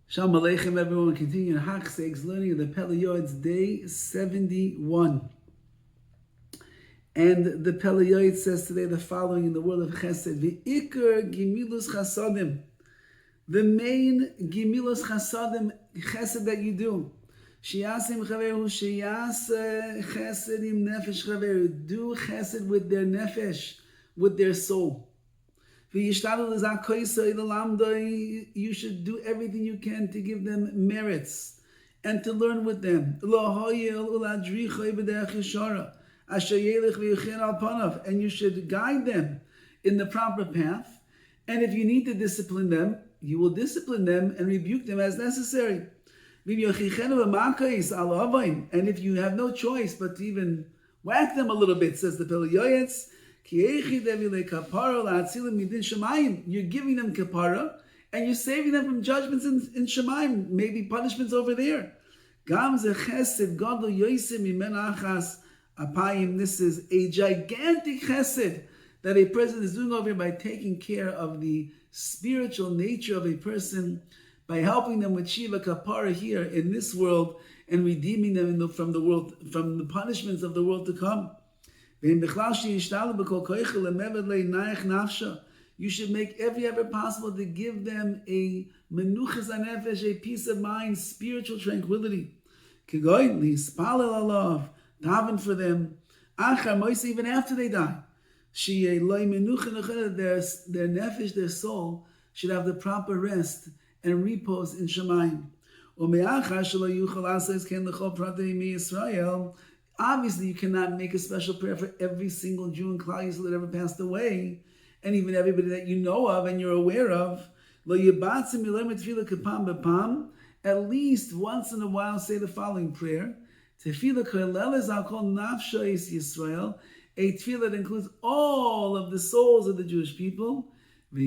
Shalom Aleichem, everyone. Continuing Hachseg's learning of the Pele Yoetz, day 71. And the Pele Yoetz says today the following in the world of Chesed: V'ikar gimilus chasadim. The main gimilus chasadim, Chesed that you do. Shiyasim chaveru, shiyas Chesed im nefesh chaveru. Do Chesed with their nefesh, with their soul. You should do everything you can to give them merits and to learn with them. And you should guide them in the proper path. And if you need to discipline them, you will discipline them and rebuke them as necessary. And if you have no choice but to even whack them a little bit, says the Pele Yoetz, you're giving them kapara and you're saving them from judgments in Shemaim, maybe punishments over there. This is a gigantic chesed that a person is doing over here by taking care of the spiritual nature of a person, by helping them with Shiva kapara here in this world and redeeming them from the punishments of the world to come. You should make every effort possible to give them a menuchas hanefesh, a peace of mind, spiritual tranquility. Daven for them, even after they die. Their nefesh, their soul, should have the proper rest and repose in Shemayim. Obviously, you cannot make a special prayer for every single Jew in Klal Yisrael that ever passed away, and even everybody that you know of and you're aware of. At least once in a while, say the following prayer: Tefillah koleles al kol nafshos Yisrael, a tefillah that includes all of the souls of the Jewish people, and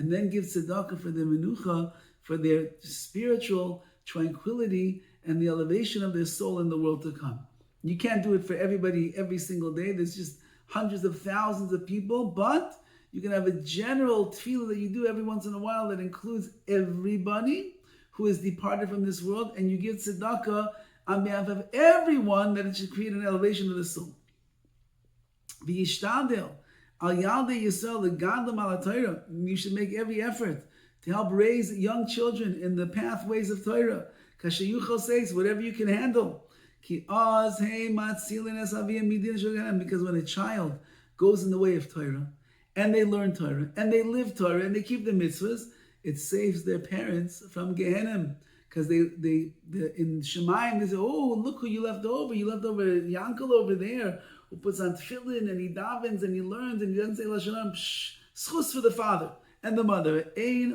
then give tzedakah for their menucha, for their spiritual tranquility and the elevation of their soul in the world to come. You can't do it for everybody every single day. There's just hundreds of thousands of people, but you can have a general tefillah that you do every once in a while that includes everybody who is departed from this world, and you give tzedakah on behalf of everyone, that it should create an elevation of the soul. V'yishtadel al yaldei Yisrael legadlam ala Torah. You should make every effort to help raise young children in the pathways of Torah. Kashayuchel says, whatever you can handle. Because when a child goes in the way of Torah, and they learn Torah, and they live Torah, and they keep the mitzvahs, it saves their parents from Gehenna. Because they in Shemayim, they say, oh, look who you left over. You left over Yankel over there, who puts on tefillin, and he davens, and he learns, and he doesn't say Lashalam, schus for the father and the mother. There's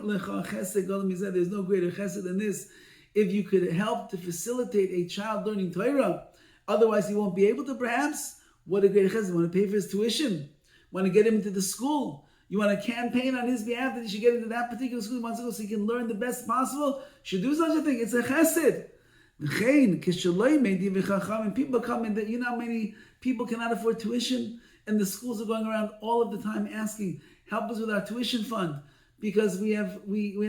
no greater chesed than this. If you could help to facilitate a child learning Torah, otherwise he won't be able to, perhaps. What a great chesed. You want to pay for his tuition, want to get him into the school, you want to campaign on his behalf that he should get into that particular school he wants to go so he can learn the best possible, should do such a thing. It's a chesed. People come in, you know how many people cannot afford tuition, and the schools are going around all of the time asking, help us with our tuition fund, because we have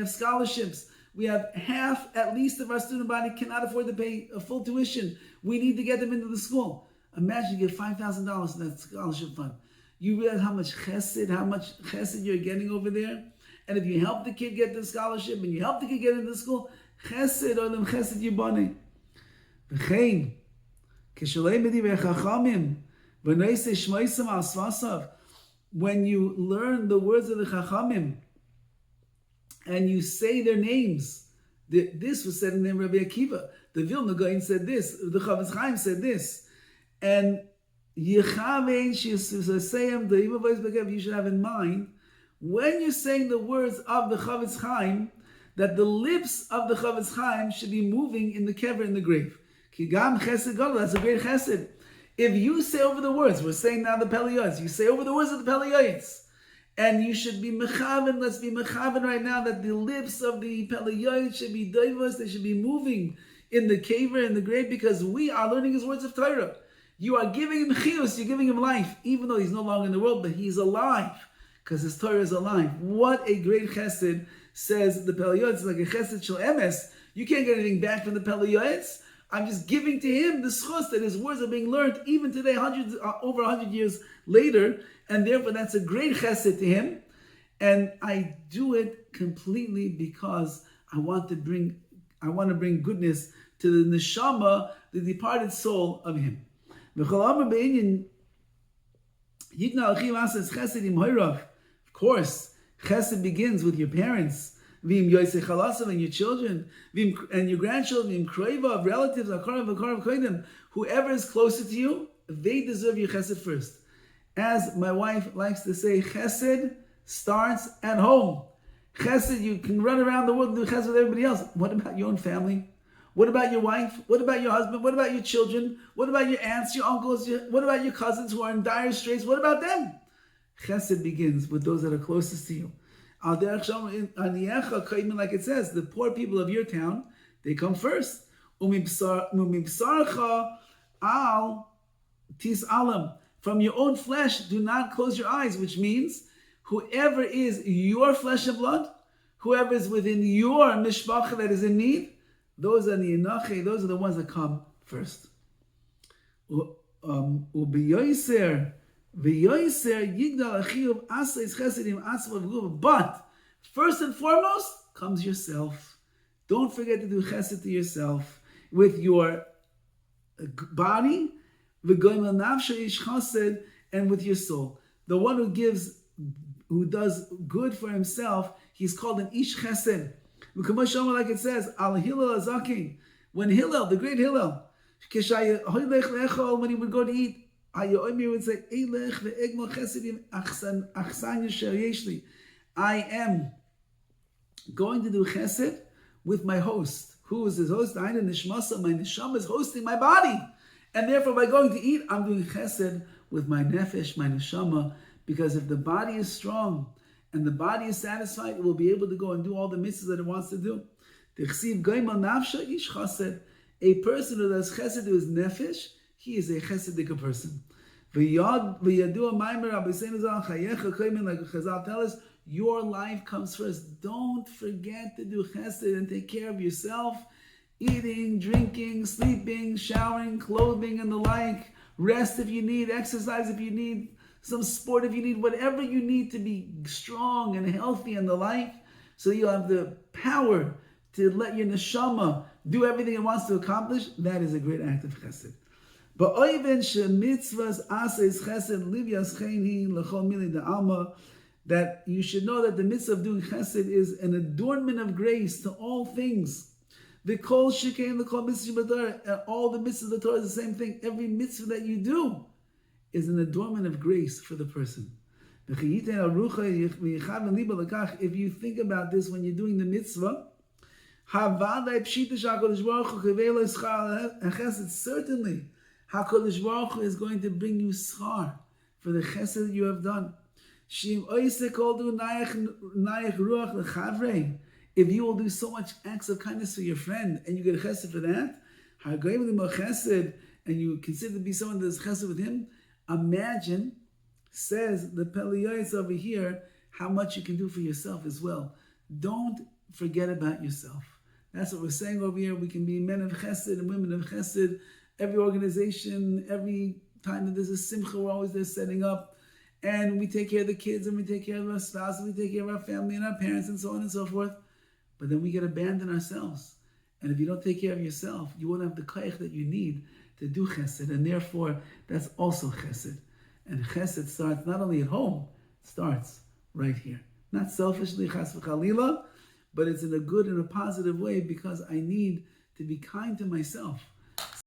scholarships. We have half, at least, of our student body cannot afford to pay a full tuition. We need to get them into the school. Imagine you get $5,000 in that scholarship fund. You realize how much chesed you're getting over there? And if you help the kid get the scholarship and you help the kid get into the school, chesed, olam chesed yibane. V'chein, kishalei medivei chachamim, v'noisei shmoisam al svasav. When you learn the words of the chachamim, and you say their names. This was said in the name of Rabbi Akiva. The Vilna Gaon said this. The Chavetz Chaim said this. And you should have in mind, when you're saying the words of the Chavetz Chaim, that the lips of the Chavetz Chaim should be moving in the kever, in the grave. That's a great chesed. If you say over the words, we're saying now the Pele Yoetz, you say over the words of the Pele Yoetz, and you should be mechaven, let's be mechaven right now, that the lips of the Pele Yoetz should be doivos, they should be moving in the caver, in the grave, because we are learning his words of Torah. You are giving him chiyus, you're giving him life, even though he's no longer in the world, but he's alive, because his Torah is alive. What a great chesed says the Pele Yoetz is like a chesed shel emes. You can't get anything back from the Pele Yoetz. I'm just giving to him the schus that his words are being learned even today, over 100 years later, and therefore that's a great chesed to him. And I do it completely because I want to bring goodness to the neshama, the departed soul of him. Of course, chesed begins with your parents, and your children, and your grandchildren, of relatives, whoever is closer to you, they deserve your chesed first. As my wife likes to say, chesed starts at home. Chesed, you can run around the world and do chesed with everybody else. What about your own family? What about your wife? What about your husband? What about your children? What about your aunts, your uncles? What about your cousins who are in dire straits? What about them? Chesed begins with those that are closest to you. Like it says, the poor people of your town, they come first. From your own flesh, do not close your eyes, which means whoever is your flesh and blood, whoever is within your mishpacha that is in need, those are the Yenache, those are the ones that come first. But first and foremost comes yourself. Don't forget to do chesed to yourself with your body, and with your soul. The one who does good for himself, he's called an ish chesed. Like it says, Al Hillel Azakin, when Hillel, the great Hillel, when he would go to eat, he would say, I am going to do chesed with my host. Who is his host? My neshama is hosting my body. And therefore, by going to eat, I'm doing chesed with my nefesh, my neshama, because if the body is strong, and the body is satisfied, it will be able to go and do all the mitzvahs that it wants to do. A person who does chesed to his nefesh, he is a chesedic person. Like Chazal tell us, your life comes first. Don't forget to do chesed and take care of yourself. Eating, drinking, sleeping, showering, clothing, and the like. Rest if you need, exercise if you need, some sport if you need, whatever you need to be strong and healthy in the life, so you'll have the power to let your neshama do everything it wants to accomplish. That is a great act of chesed. But that you should know that the mitzvah of doing chesed is an adornment of grace to all things. The kol shikein, the kol mitzvah, all the mitzvahs of the Torah is the same thing. Every mitzvah that you do is an adornment of grace for the person. If you think about this when you're doing the mitzvah, certainly HaKadosh Baruch Hu is going to bring you schar for the chesed that you have done. If you will do so much acts of kindness for your friend and you get a chesed for that, and you consider to be someone that does chesed with him, imagine, says the Pele Yoetz over here, how much you can do for yourself as well. Don't forget about yourself. That's what we're saying over here. We can be men of chesed and women of chesed. Every organization, every time that there's a simcha, we're always there setting up. And we take care of the kids, and we take care of our spouse, and we take care of our family and our parents, and so on and so forth. But then we get abandoned ourselves. And if you don't take care of yourself, you won't have the koach that you need to do chesed. And therefore, that's also chesed. And chesed starts not only at home, it starts right here. Not selfishly, chas v'chalila, but it's in a good and a positive way, because I need to be kind to myself.